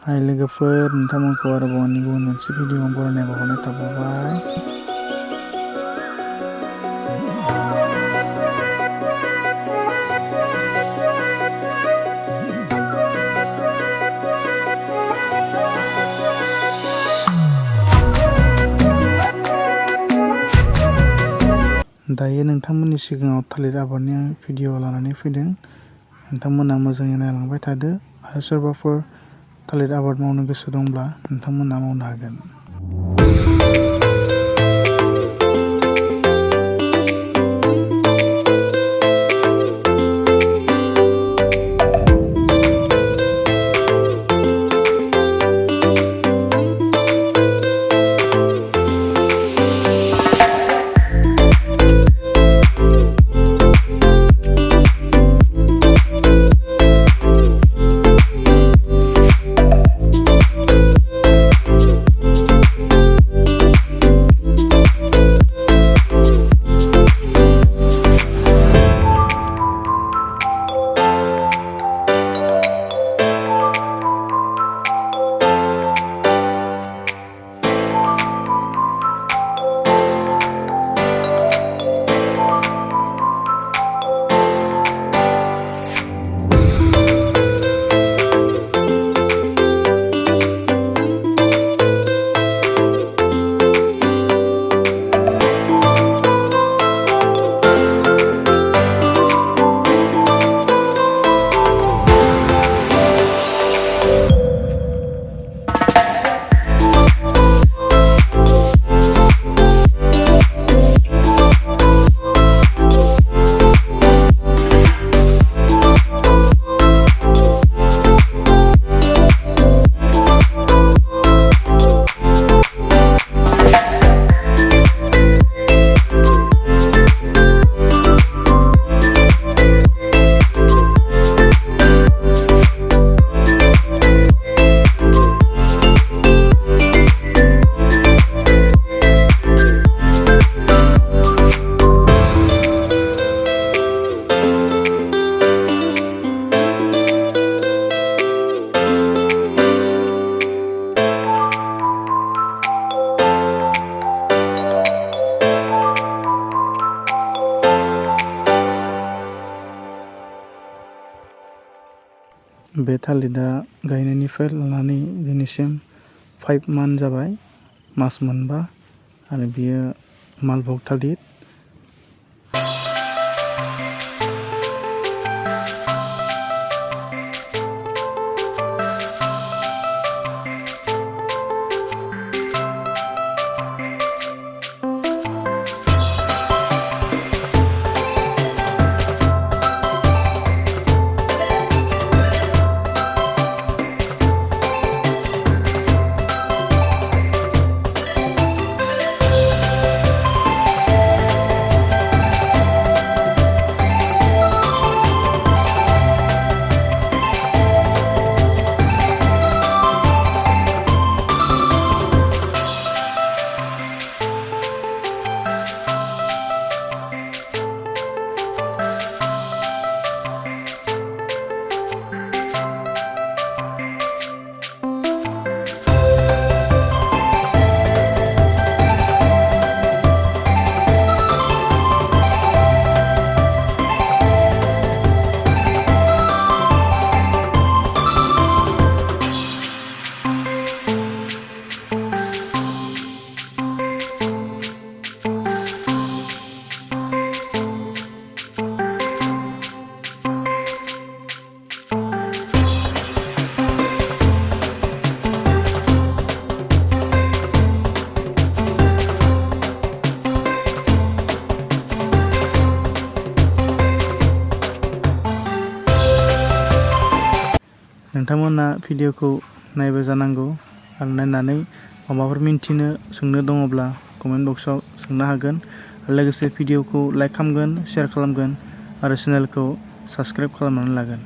हाय लोगोफोर, नोंथांमोनखौ आरोबाव आंनि गुबुन मोनसे भिडिअ बरायनाय बावहरनाय थाबावबाय। दायो नोंथांमोननि सिगाङाव थालिर आबादनि भिडिअ लानानै फैदों। नोंथांमोना मोजाङै नायलांबाय थादो आरो सोरबाफोर थालिर आबाद मावनो गोसो दंब्ला नोंथांमोना मावनो हागोन। बे थालिरा गायनायनिफ्राय लानानै दिनैसिम 5 मान्थ जाबाय, मास मोनबा, आरो बियो मालभग थालिर। नोंथांमोना भिडिअखौ नायबाय जानांगौ आरो नायनानै माबाफोर मिन्थिनो सोंनो दङब्ला कमेन्ट बक्सआव सोंनो हागोन। लोगोसे भिडिअखौ लाइक खालामगोन, शेयार खालामगोन आरो चेनेलखौ साबस्क्राइब खालामनानै लागोन।